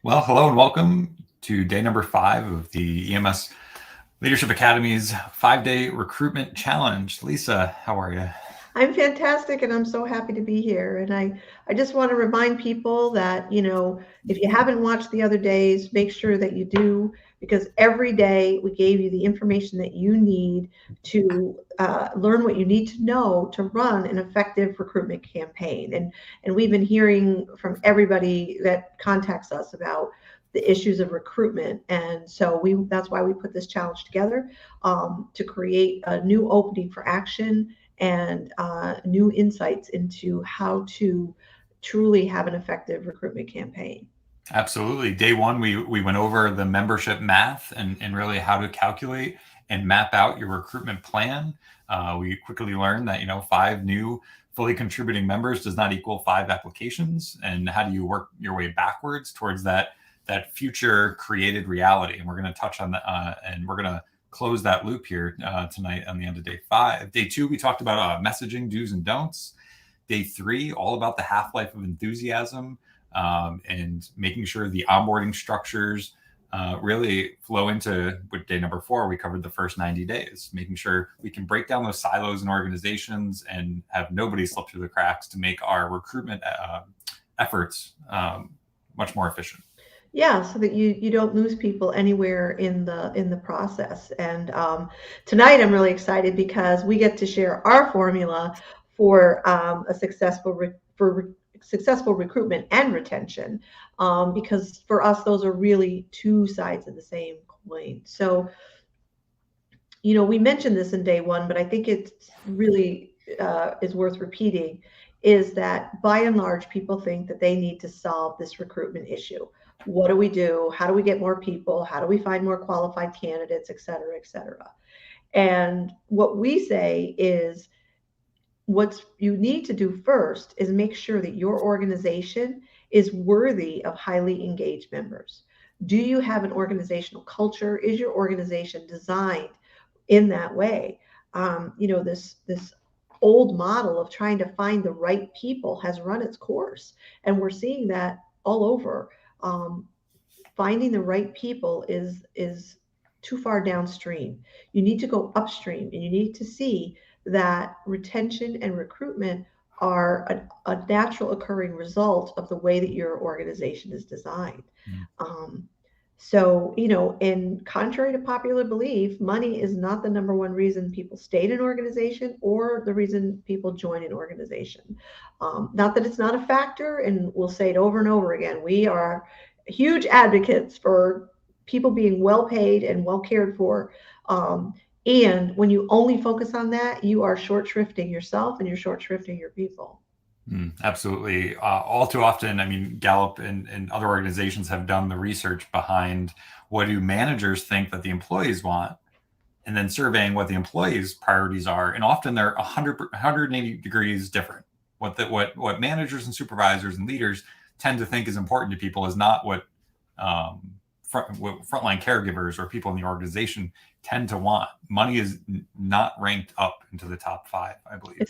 Well, hello and welcome to day number 5 of the EMS Leadership Academy's 5-day recruitment challenge. Lisa, how are you? I'm fantastic and I'm so happy to be here. And I just want to remind people that, if you haven't watched the other days, make sure that you do, because every day we gave you the information that you need to learn what you need to know to run an effective recruitment campaign. And we've been hearing from everybody that contacts us about the issues of recruitment. And so that's why we put this challenge together, to create a new opening for action and new insights into how to truly have an effective recruitment campaign. Absolutely. Day 1, we went over the membership math and really how to calculate and map out your recruitment plan. We quickly learned that, 5 new fully contributing members does not equal 5 applications. And how do you work your way backwards towards that future created reality? And we're going to touch on that, and we're going to close that loop here tonight on the end of day 5. Day 2, we talked about messaging do's and don'ts. Day 3, all about the half-life of enthusiasm, and making sure the onboarding structures really flow into with day number 4. We covered the first 90 days, making sure we can break down those silos in organizations and have nobody slip through the cracks to make our recruitment efforts much more efficient. Yeah, so that you don't lose people anywhere in the process. And tonight I'm really excited because we get to share our formula for a successful recruitment and retention, because for us those are really two sides of the same coin. So we mentioned this in day 1, but I think it's really is worth repeating, is that by and large, people think that they need to solve this recruitment issue. What do we do? How do we get more people? How do we find more qualified candidates, et cetera, et cetera? And what we say is what you need to do first is make sure that your organization is worthy of highly engaged members. Do you have an organizational culture? Is your organization designed in that way? This old model of trying to find the right people has run its course, and we're seeing that all over. Finding the right people is too far downstream. You need to go upstream, and you need to see that retention and recruitment are a natural occurring result of the way that your organization is designed. Mm. And contrary to popular belief, money is not the number one reason people stay in an organization or the reason people join an organization. Not that it's not a factor, and we'll say it over and over again. We are huge advocates for people being well paid and well cared for. And when you only focus on that, you are short shrifting yourself and you're short shrifting your people. Absolutely. All too often, I mean, Gallup and other organizations have done the research behind what do managers think that the employees want, and then surveying what the employees' priorities are. And often they're 180 degrees different. What managers and supervisors and leaders tend to think is important to people is not what frontline caregivers or people in the organization tend to want. Money is not ranked up into the top 5, I believe.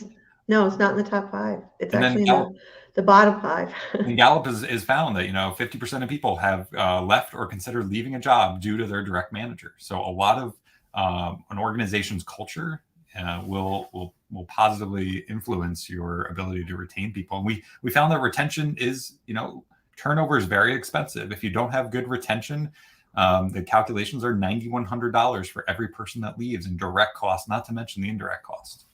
No, it's not in the top 5. It's And then actually in the bottom 5. And Gallup is found that 50% of people have left or considered leaving a job due to their direct manager. So a lot of an organization's culture will positively influence your ability to retain people. And we found that retention is turnover is very expensive. If you don't have good retention, the calculations are $9,100 for every person that leaves in direct cost, not to mention the indirect cost.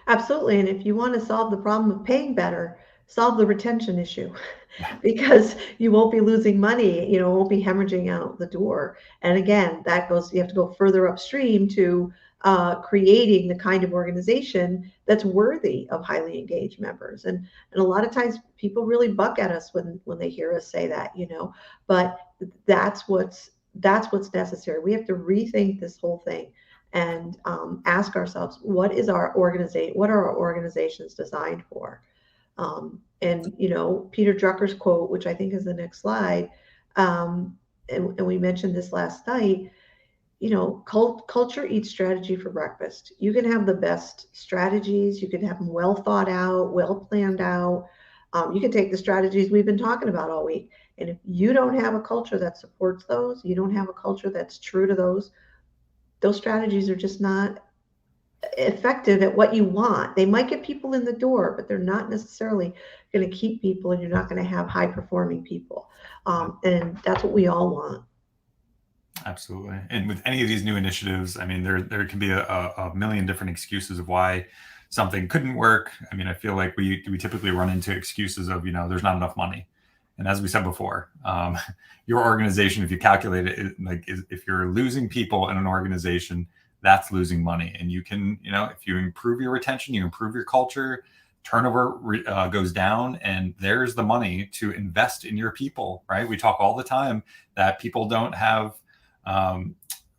Absolutely. And if you want to solve the problem of paying better, solve the retention issue, because you won't be losing money, won't be hemorrhaging out the door. And again, you have to go further upstream to creating the kind of organization that's worthy of highly engaged members. And a lot of times people really buck at us when they hear us say that, but that's what's necessary. We have to rethink this whole thing and ask ourselves, what are our organizations designed for? And Peter Drucker's quote, which I think is the next slide, and we mentioned this last night, culture eats strategy for breakfast. You can have the best strategies, you can have them well thought out, well planned out, You can take the strategies we've been talking about all week. And if you don't have a culture that supports those, you don't have a culture that's true to those strategies are just not effective at what you want. They might get people in the door, but they're not necessarily going to keep people, and you're not going to have high performing people. And that's what we all want. Absolutely. And with any of these new initiatives, I mean, there can be a million different excuses of why something couldn't work. I mean, I feel like we typically run into excuses of, there's not enough money. And as we said before, your organization, if you calculate it, if you're losing people in an organization, that's losing money. And you can, if you improve your retention, you improve your culture, turnover goes down, and there's the money to invest in your people, right? We talk all the time that people don't have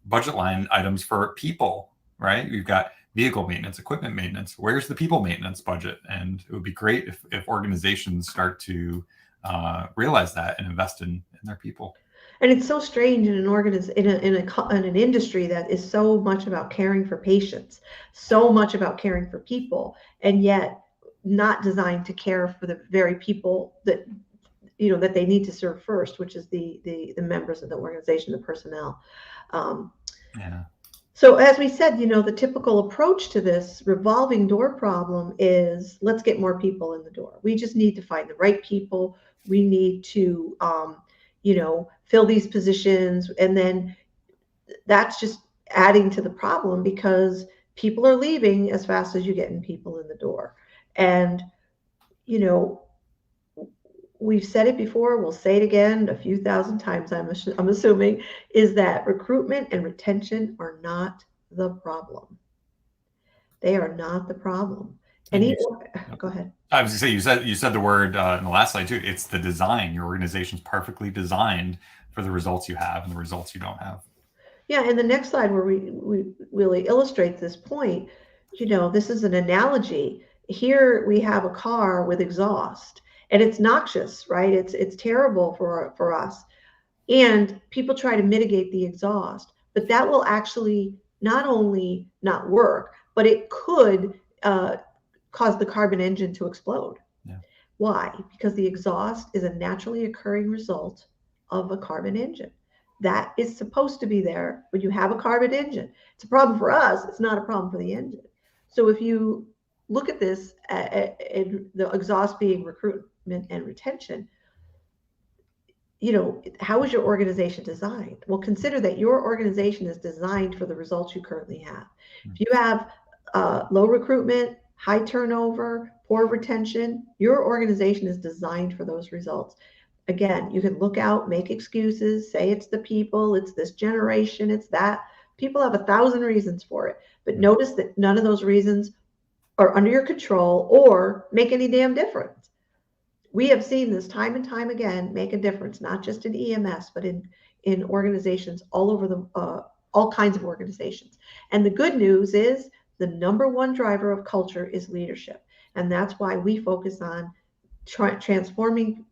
budget line items for people, right? We've got vehicle maintenance, equipment maintenance. Where's the people maintenance budget? And it would be great if organizations start to realize that and invest in their people. And it's so strange in an industry that is so much about caring for patients, so much about caring for people, and yet not designed to care for the very people that that they need to serve first, which is the members of the organization, the personnel. Yeah. So as we said, the typical approach to this revolving door problem is let's get more people in the door. We just need to find the right people. We need to, fill these positions. And then that's just adding to the problem because people are leaving as fast as you're getting people in the door. And, we've said it before, we'll say it again a few thousand times, I'm assuming, is that recruitment and retention are not the problem. They are not the problem. Go ahead. I was going to say, you said the word in the last slide too. It's the design. Your organization's perfectly designed for the results you have and the results you don't have. Yeah, and the next slide where we really illustrate this point, this is an analogy. Here we have a car with exhaust, and it's noxious, right? It's terrible for us. And people try to mitigate the exhaust, but that will actually not only not work, but it could cause the carbon engine to explode. Yeah. Why? Because the exhaust is a naturally occurring result of a carbon engine. That is supposed to be there when you have a carbon engine. It's a problem for us. It's not a problem for the engine. So if you look at this, the exhaust being recruitment and retention, how is your organization designed? Well, consider that your organization is designed for the results you currently have. Mm-hmm. If you have low recruitment, high turnover, poor retention, your organization is designed for those results. Again, you can look out, make excuses, say it's the people, it's this generation, it's that. People have 1,000 reasons for it. But notice that none of those reasons are under your control or make any damn difference. We have seen this time and time again make a difference, not just in EMS, but in organizations all over all kinds of organizations. And the good news is the number one driver of culture is leadership. And that's why we focus on transforming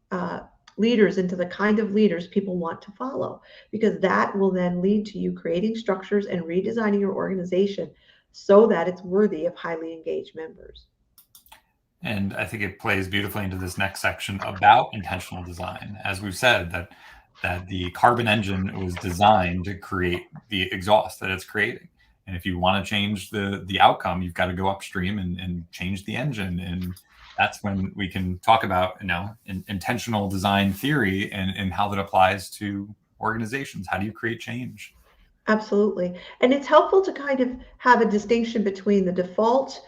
leaders into the kind of leaders people want to follow, because that will then lead to you creating structures and redesigning your organization so that it's worthy of highly engaged members. And I think it plays beautifully into this next section about intentional design. As we've said, that the carbon engine was designed to create the exhaust that it's creating. And if you want to change the outcome, you've got to go upstream and change the engine. And that's when we can talk about intentional design theory and how that applies to organizations. How do you create change? Absolutely. And it's helpful to kind of have a distinction between the default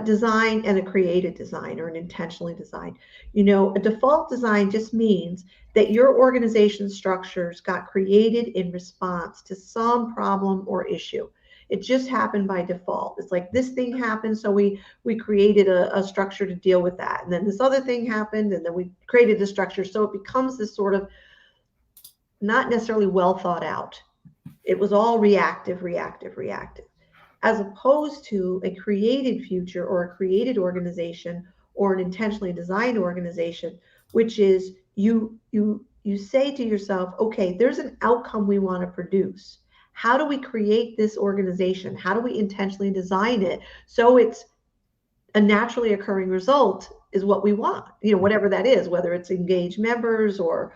design and a created design or an intentionally designed. A default design just means that your organization structures got created in response to some problem or issue. It just happened by default. It's like this thing happened, so we created a structure to deal with that. And then this other thing happened, and then we created the structure. So it becomes this sort of not necessarily well thought out. It was all reactive, as opposed to a created future or a created organization or an intentionally designed organization, which is you say to yourself, okay, there's an outcome we want to produce. How do we create this organization? How do we intentionally design it so it's a naturally occurring result is what we want, whatever that is, whether it's engaged members or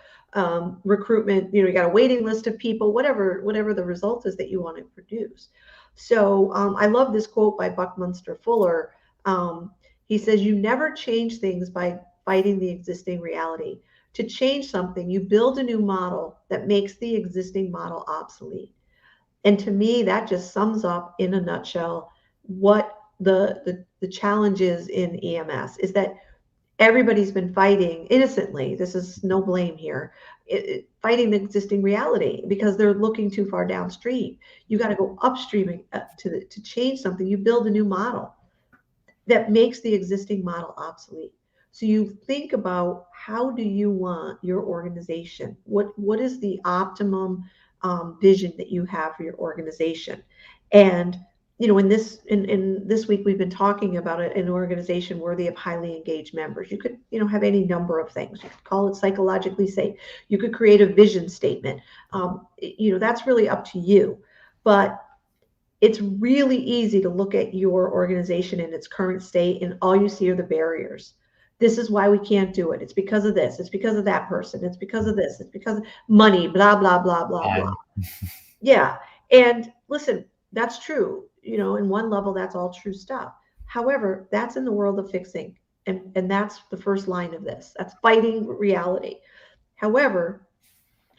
recruitment, you got a waiting list of people, whatever the result is that you want to produce. So I love this quote by Buckminster Fuller. He says, you never change things by fighting the existing reality. To change something, you build a new model that makes the existing model obsolete. And to me, that just sums up in a nutshell what the challenge is in EMS, is that everybody's been fighting innocently. This is no blame here. Fighting the existing reality because they're looking too far downstream. You got to go upstream to change something. You build a new model that makes the existing model obsolete. So you think about, how do you want your organization? What is the optimum vision that you have for your organization? And in this week we've been talking about an organization worthy of highly engaged members. You could have any number of things. You could call it psychologically safe. You could create a vision statement. That's really up to you. But it's really easy to look at your organization in its current state, and all you see are the barriers. This is why we can't do it. It's because of this. It's because of that person. It's because of this. It's because of money, blah, blah, blah, blah, blah. Yeah. And listen, that's true. In one level, that's all true stuff. However, that's in the world of fixing. And that's the first line of this. That's fighting reality. However,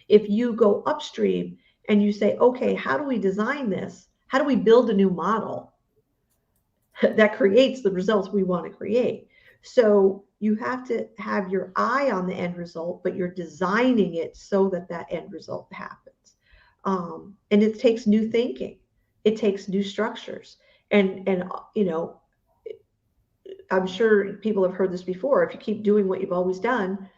if you go upstream and you say, okay, how do we design this? How do we build a new model that creates the results we want to create? So you have to have your eye on the end result, but you're designing it so that end result happens. And it takes new thinking. It takes new structures. And I'm sure people have heard this before. If you keep doing what you've always done,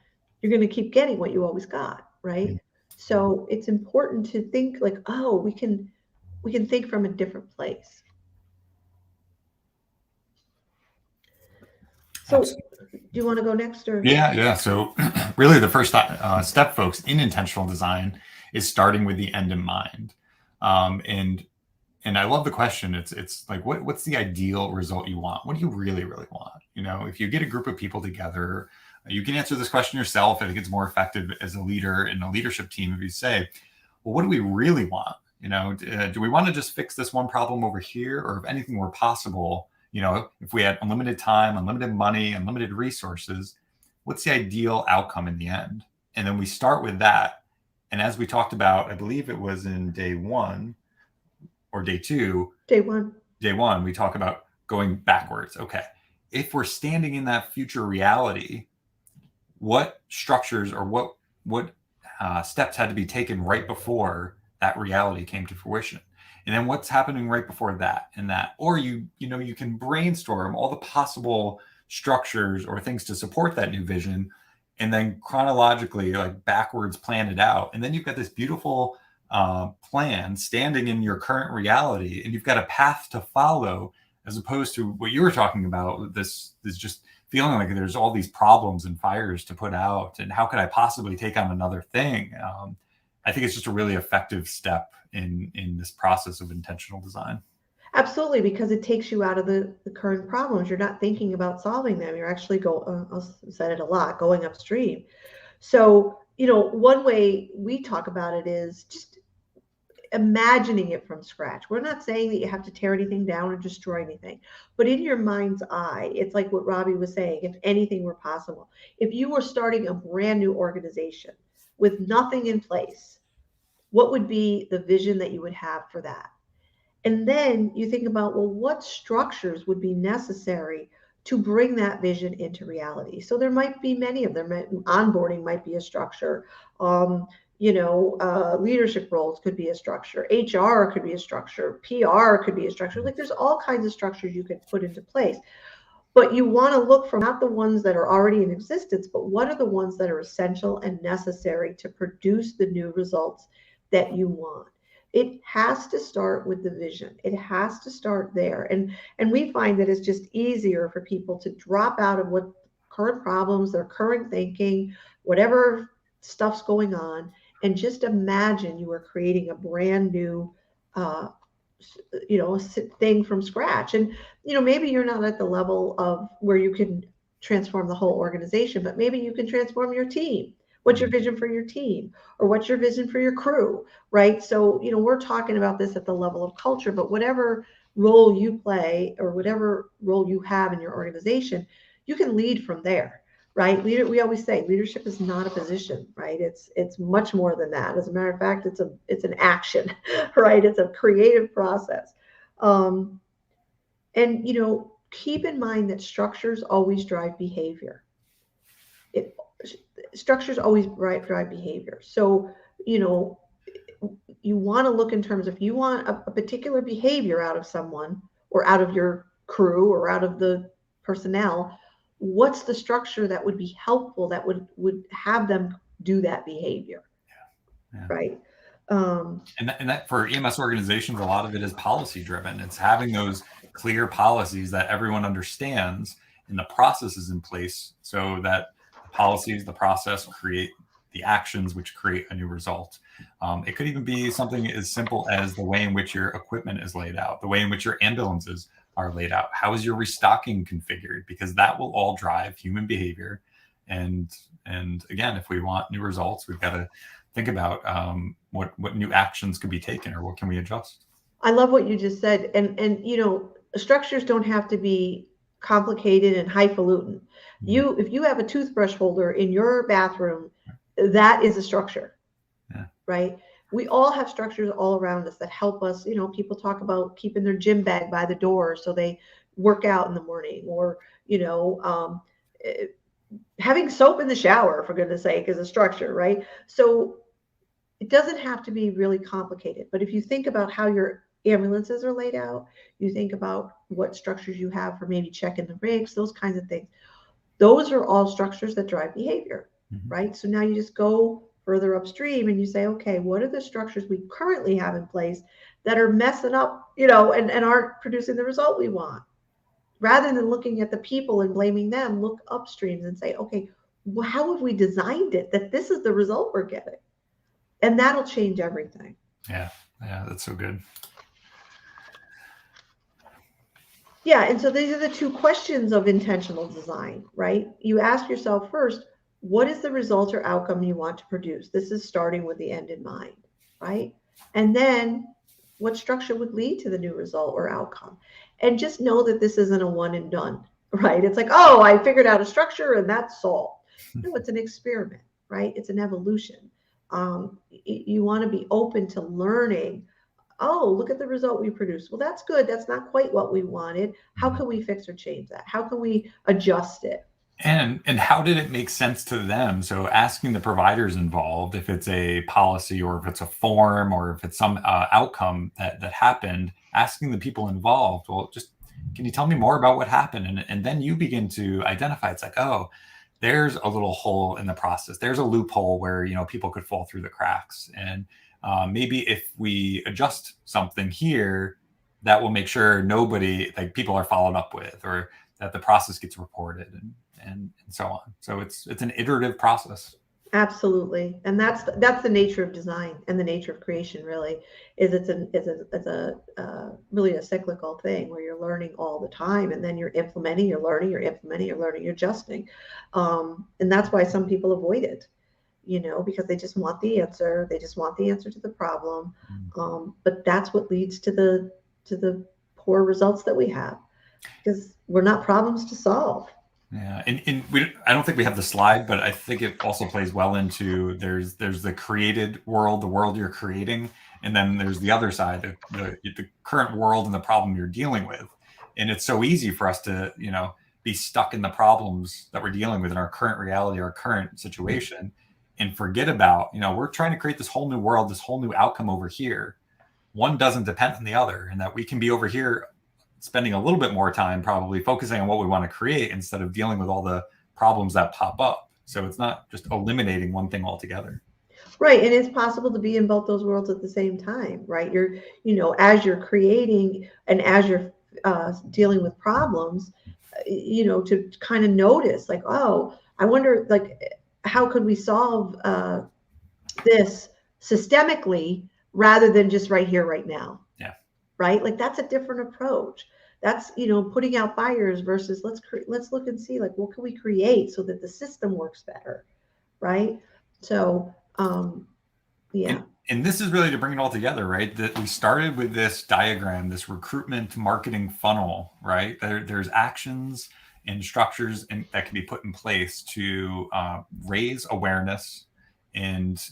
you're going to keep getting what you always got, right? Mm-hmm. So it's important to think like, oh, we can think from a different place. So do you want to go next? Or Yeah. So really the first step, folks, in intentional design is starting with the end in mind. And I love the question. It's like, what's the ideal result you want? What do you really, really want? If you get a group of people together, you can answer this question yourself. I think it's more effective as a leader in a leadership team if you say, well, what do we really want? Do we want to just fix this one problem over here? Or if anything were possible, if we had unlimited time, unlimited money, unlimited resources, what's the ideal outcome in the end? And then we start with that. And as we talked about, I believe it was in day one or day two. Day one, we talk about going backwards. Okay. If we're standing in that future reality, what structures or what steps had to be taken right before that reality came to fruition? And then what's happening right before that and that? Or you can brainstorm all the possible structures or things to support that new vision, and then chronologically, like backwards, plan it out. And then you've got this beautiful plan standing in your current reality, and you've got a path to follow, as opposed to what you were talking about, this just feeling like there's all these problems and fires to put out, and how could I possibly take on another thing? I think it's just a really effective step in this process of intentional design. Absolutely, because it takes you out of the current problems. You're not thinking about solving them. You're actually I've said it a lot, going upstream. So, one way we talk about it is just imagining it from scratch. We're not saying that you have to tear anything down or destroy anything, but in your mind's eye, it's like what Robbie was saying, if anything were possible. If you were starting a brand new organization with nothing in place, what would be the vision that you would have for that? And then you think about, well, what structures would be necessary to bring that vision into reality? So there might be many of them. Onboarding might be a structure. Leadership roles could be a structure. HR could be a structure. PR could be a structure. Like, there's all kinds of structures you could put into place. But you want to look for not the ones that are already in existence, but what are the ones that are essential and necessary to produce the new results that you want. It has to start with the vision. It has to start there. And we find that it's just easier for people to drop out of what current problems, their current thinking, whatever stuff's going on, and just imagine you are creating a brand new thing from scratch. And maybe you're not at the level of where you can transform the whole organization, but maybe you can transform your team. What's your vision for your team, or what's your vision for your crew, right? So, we're talking about this at the level of culture, but whatever role you play or whatever role you have in your organization, you can lead from there, right? We always say leadership is not a position, right? It's much more than that. As a matter of fact, it's an action, right? It's a creative process. And keep in mind that structures always drive behavior. Structures always drive behavior. So, you want to look in terms of, if you want a particular behavior out of someone or out of your crew or out of the personnel, what's the structure that would be helpful, that would have them do that behavior? Yeah. Right. And that for EMS organizations, a lot of it is policy driven. It's having those clear policies that everyone understands and the processes in place, so that the policies, the process create the actions which create a new result. It could even be something as simple as the way in which your equipment is laid out, the way in which your ambulances are laid out. How is your restocking configured? Because that will all drive human behavior. And again, if we want new results, we've got to think about what new actions could be taken, or what can we adjust. I love what you just said. And structures don't have to be complicated and highfalutin. If you have a toothbrush holder in your bathroom, that is a structure. Yeah. Right? We all have structures all around us that help us. People talk about keeping their gym bag by the door so they work out in the morning, or having soap in the shower, for goodness sake, is a structure, right? So it doesn't have to be really complicated. But if you think about how your ambulances are laid out, you think about what structures you have for maybe checking the rigs, those kinds of things. Those are all structures that drive behavior, right? So now you just go further upstream and you say, okay, what are the structures we currently have in place that are messing up, and aren't producing the result we want? Rather than looking at the people and blaming them, look upstream and say, okay, well, how have we designed it that this is the result we're getting? And that'll change everything. Yeah, that's so good. Yeah, and so these are the two questions of intentional design, right? You ask yourself first, what is the result or outcome you want to produce? This is starting with the end in mind, right? And then what structure would lead to the new result or outcome? And just know that this isn't a one and done, right? It's like, oh, I figured out a structure and that's solved. No, it's an experiment, right? It's an evolution. You want to be open to learning. Oh, look at the result we produced. Well, that's good. That's not quite what we wanted. How can we fix or change that? How can we adjust it? And how did it make sense to them? So asking the providers involved, if it's a policy or if it's a form or if it's some outcome that happened, asking the people involved, well, just can you tell me more about what happened? And then you begin to identify, it's like, oh, there's a little hole in the process. There's a loophole where, people could fall through the cracks. And maybe if we adjust something here, that will make sure people are followed up with, or that the process gets reported and so on. So it's an iterative process. Absolutely. And that's the nature of design and the nature of creation, really, is it's really a cyclical thing where you're learning all the time, and then you're implementing, you're learning, you're adjusting. And that's why some people avoid it, because they just want the answer. They just want the answer to the problem. But that's what leads to the poor results that we have, because we're not problems to solve. Yeah, and I don't think we have the slide, but I think it also plays well into there's the created world, the world you're creating, and then there's the other side, the current world and the problem you're dealing with. And it's so easy for us to be stuck in the problems that we're dealing with in our current reality, our current situation, and forget about we're trying to create this whole new world, this whole new outcome over here. One doesn't depend on the other, and that we can be over here spending a little bit more time probably focusing on what we want to create instead of dealing with all the problems that pop up. So it's not just eliminating one thing altogether. Right. And it's possible to be in both those worlds at the same time, right? You're, as you're creating and as you're dealing with problems, to kind of notice like, oh, I wonder, like, how could we solve this systemically rather than just right here, right now? Yeah. Right. Like, that's a different approach. That's, putting out fires versus let's look and see, like, what can we create so that the system works better, right? So, yeah. And this is really to bring it all together, right? That we started with this diagram, this recruitment marketing funnel, right? There's actions and structures that can be put in place to raise awareness and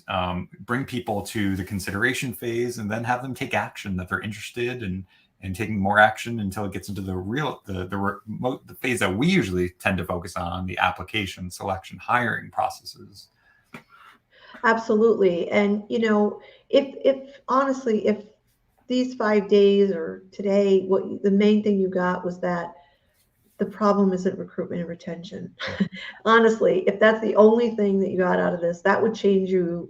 bring people to the consideration phase, and then have them take action that they're interested in, and taking more action until it gets into the phase that we usually tend to focus on, the application, selection, hiring processes. Absolutely. And, if honestly, if these 5 days or today, the main thing you got was that the problem isn't recruitment and retention. Honestly, if that's the only thing that you got out of this, that would change your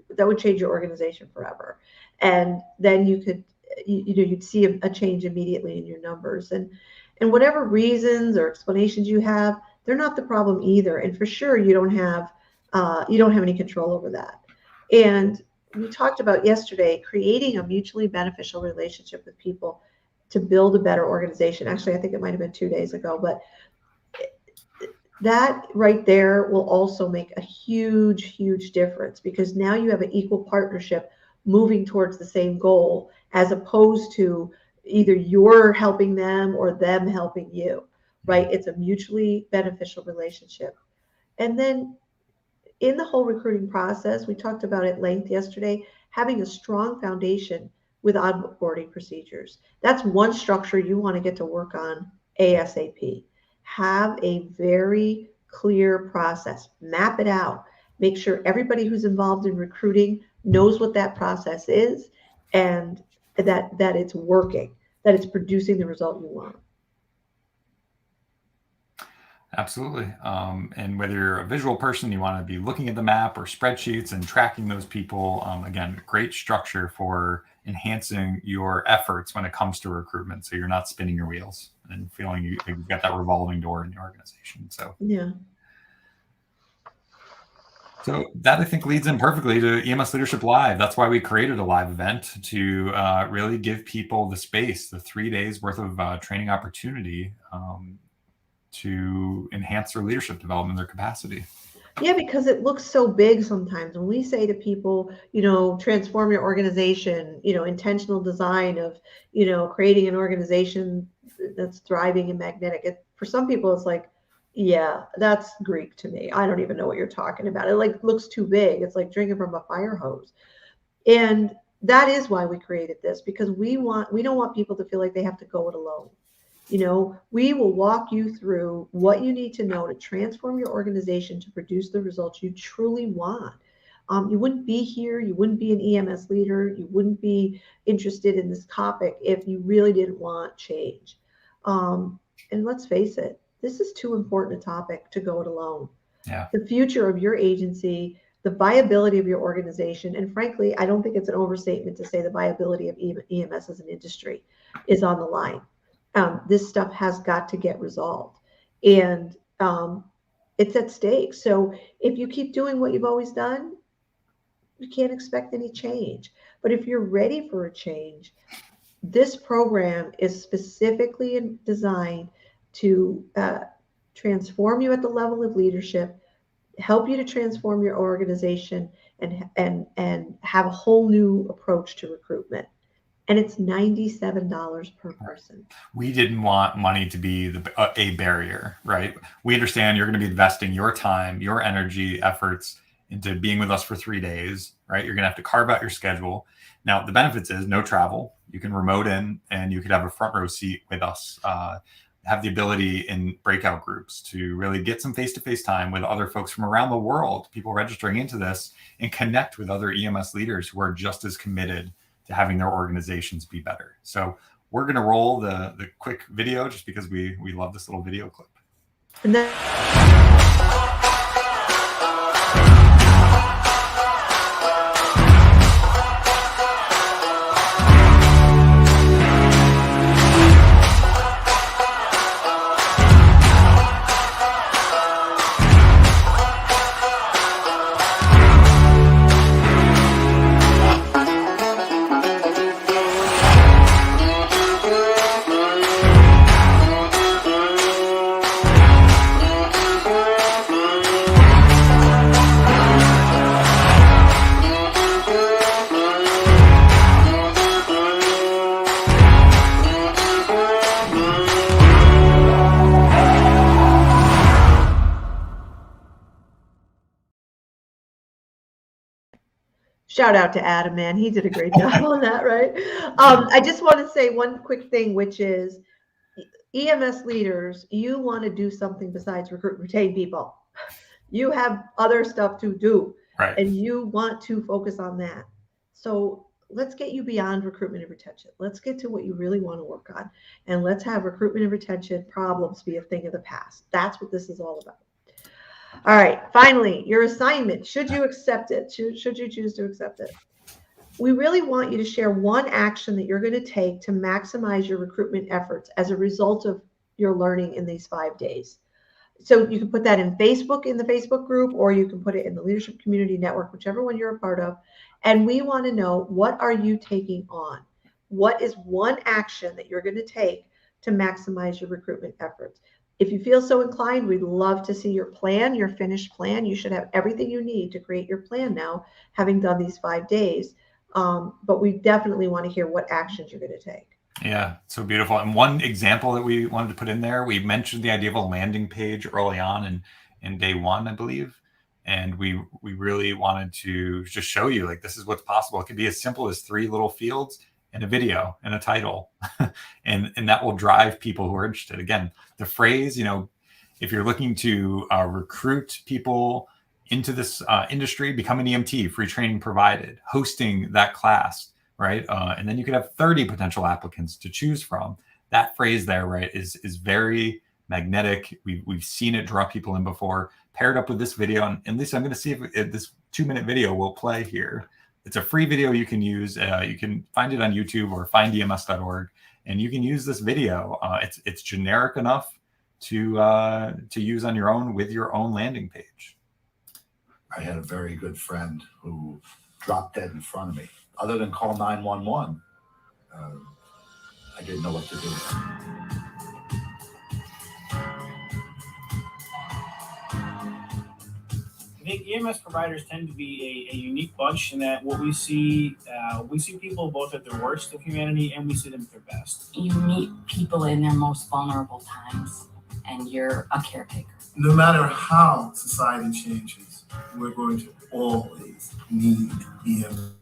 organization forever. And then you'd see a change immediately in your numbers. And whatever reasons or explanations you have, they're not the problem either. And for sure, you don't have any control over that. And we talked about yesterday creating a mutually beneficial relationship with people to build a better organization. Actually, I think it might have been 2 days ago, but that right there will also make a huge, huge difference, because now you have an equal partnership moving towards the same goal, as opposed to either you're helping them or them helping you, right? It's a mutually beneficial relationship. And then in the whole recruiting process, we talked about at length yesterday, having a strong foundation with onboarding procedures. That's one structure you want to get to work on ASAP. Have a very clear process, map it out, make sure everybody who's involved in recruiting knows what that process is, and that it's working, that it's producing the result you want. Absolutely. And whether you're a visual person, you want to be looking at the map or spreadsheets and tracking those people. Again, great structure for enhancing your efforts when it comes to recruitment, so you're not spinning your wheels and feeling you've got that revolving door in the organization. So yeah. So that, I think, leads in perfectly to EMS Leadership Live. That's why we created a live event, to really give people the space, the 3 days worth of training opportunity to enhance their leadership development, their capacity. Yeah, because it looks so big sometimes. When we say to people, transform your organization, intentional design of, creating an organization that's thriving and magnetic. For some people, it's like, yeah, that's Greek to me. I don't even know what you're talking about. It looks too big. It's like drinking from a fire hose. And that is why we created this, because we don't want people to feel like they have to go it alone. We will walk you through what you need to know to transform your organization to produce the results you truly want. You wouldn't be here. You wouldn't be an EMS leader. You wouldn't be interested in this topic if you really didn't want change. And let's face it, this is too important a topic to go it alone. Yeah. The future of your agency, the viability of your organization, and frankly, I don't think it's an overstatement to say the viability of EMS as an industry is on the line. This stuff has got to get resolved, and it's at stake. So if you keep doing what you've always done, you can't expect any change. But if you're ready for a change, this program is specifically designed to transform you at the level of leadership, help you to transform your organization, and have a whole new approach to recruitment. And it's $97 per person. We didn't want money to be a barrier, right? We understand you're going to be investing your time, your energy, efforts into being with us for 3 days, right? You're going to have to carve out your schedule. Now, the benefits is no travel. You can remote in, and you could have a front row seat with us. Have the ability in breakout groups to really get some face-to-face time with other folks from around the world, people registering into this, and connect with other EMS leaders who are just as committed to having their organizations be better. So we're going to roll the quick video just because we love this little video clip. And then Shout out to Adam, man. He did a great job on that, right? I just want to say one quick thing, which is EMS leaders, you want to do something besides recruit and retain people. You have other stuff to do, Right. and you want to focus on that. So let's get you beyond recruitment and retention. Let's get to what you really want to work on, and let's have recruitment and retention problems be a thing of the past. That's what this is all about. All right, finally, your assignment. Should you accept it? Should you choose to accept it? We really want you to share one action that you're going to take to maximize your recruitment efforts as a result of your learning in these 5 days. So you can put that in Facebook, in the Facebook group, or you can put it in the Leadership Community Network, whichever one you're a part of. And we want to know, what are you taking on? What is one action that you're going to take to maximize your recruitment efforts? If you feel so inclined, we'd love to see your plan, your finished plan. You should have everything you need to create your plan now, having done these 5 days. But we definitely want to hear what actions you're going to take. Yeah, so beautiful. And one example that we wanted to put in there, we mentioned the idea of a landing page early on in day one, I believe. And we really wanted to just show you, like, this is what's possible. It could be as simple as 3 little fields and a video and a title. and that will drive people who are interested. Again, the phrase, if you're looking to recruit people into this industry, become an EMT, free training provided, hosting that class, right? And then you could have 30 potential applicants to choose from. That phrase there, right, is very magnetic. We've seen it draw people in before. Paired up with this video, and Lisa, I'm going to see if this 2-minute video will play here. It's a free video you can use. You can find it on YouTube or findems.org, and you can use this video. It's generic enough to use on your own with your own landing page. I had a very good friend who dropped dead in front of me. Other than call 911, I didn't know what to do. I think EMS providers tend to be a unique bunch in that what we see people both at their worst of humanity, and we see them at their best. You meet people in their most vulnerable times, and you're a caretaker. No matter how society changes, we're going to always need EMS.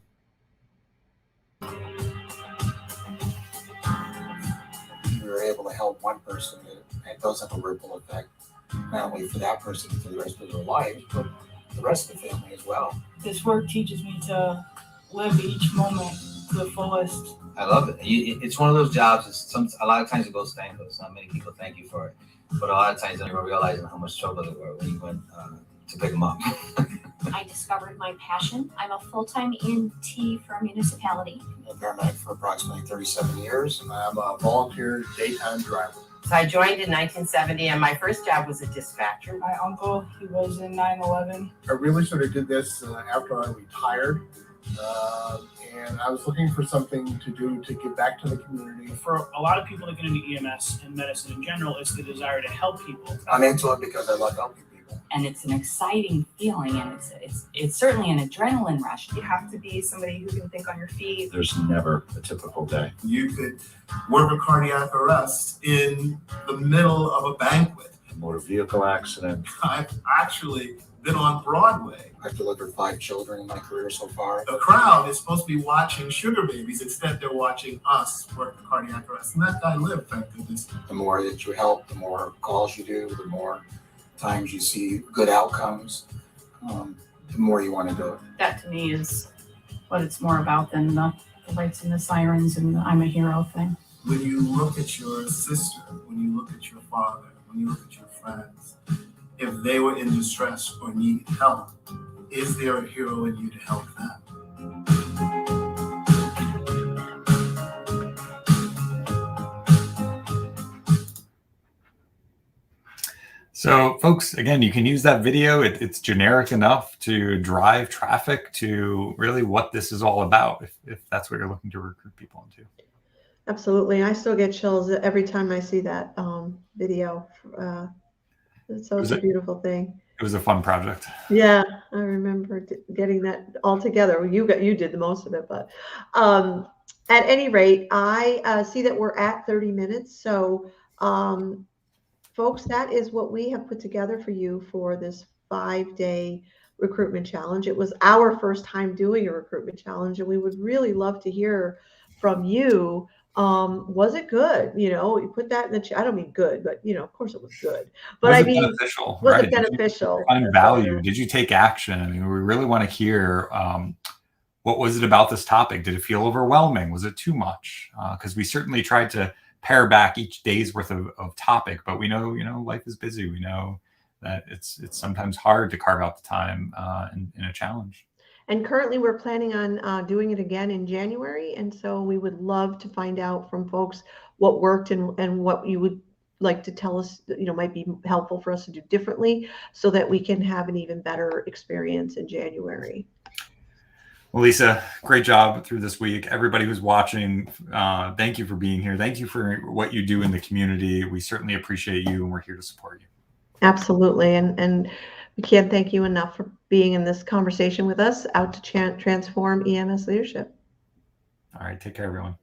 You're able to help one person, it does have a ripple effect, not only for that person for the rest of their life, but the rest of the family as well. This work teaches me to live each moment to the fullest. I love it. It's one of those jobs. A lot of times it goes thankless. Not many people thank you for it, but a lot of times they don't even realize how much trouble they were when you went to pick them up. I discovered my passion. I'm a full-time EMT for a municipality. I've been paramedic for approximately 37 years. I'm a volunteer daytime driver. So I joined in 1970, and my first job was a dispatcher. My uncle, he was in 9/11. I really sort of did this after I retired, and I was looking for something to do to give back to the community. For a lot of people that get into EMS and medicine in general, it's the desire to help people. I'm into it because I love helping people. And it's an exciting feeling, and it's certainly an adrenaline rush. You have to be somebody who can think on your feet. There's never a typical day. You could work a cardiac arrest in the middle of a banquet. A motor vehicle accident. I've actually been on Broadway. I've delivered 5 children in my career so far. The crowd is supposed to be watching sugar babies. Instead, they're watching us work the cardiac arrest. And that guy lived, thank goodness. The more that you help, the more calls you do, the more times you see good outcomes, the more you want to do it. That to me is what it's more about than the lights and the sirens and the I'm a hero thing. When you look at your sister, when you look at your father, when you look at your friends, if they were in distress or needed help, is there a hero in you to help them? So, folks, again, you can use that video. It's generic enough to drive traffic to really what this is all about, if that's what you're looking to recruit people into. Absolutely. I still get chills every time I see that video. It's a beautiful thing. It was a fun project. Yeah, I remember getting that all together. You did the most of it, but at any rate, I see that we're at 30 minutes. So, folks, that is what we have put together for you for this 5-day recruitment challenge. It was our first time doing a recruitment challenge, and we would really love to hear from you. Was it good? You put that in the chat. I don't mean good, but of course it was good. But Was I it mean, beneficial? was Right? it beneficial? Find value? Did you take action? I mean, we really want to hear what was it about this topic? Did it feel overwhelming? Was it too much? Because we certainly tried to pare back each day's worth of topic, but we know, life is busy. We know that it's sometimes hard to carve out the time in a challenge. And currently we're planning on doing it again in January. And so we would love to find out from folks what worked and what you would like to tell us, might be helpful for us to do differently so that we can have an even better experience in January. Well, Lisa, great job through this week. Everybody who's watching, thank you for being here. Thank you for what you do in the community. We certainly appreciate you, and we're here to support you. Absolutely. And we can't thank you enough for being in this conversation with us out to transform EMS leadership. All right. Take care, everyone.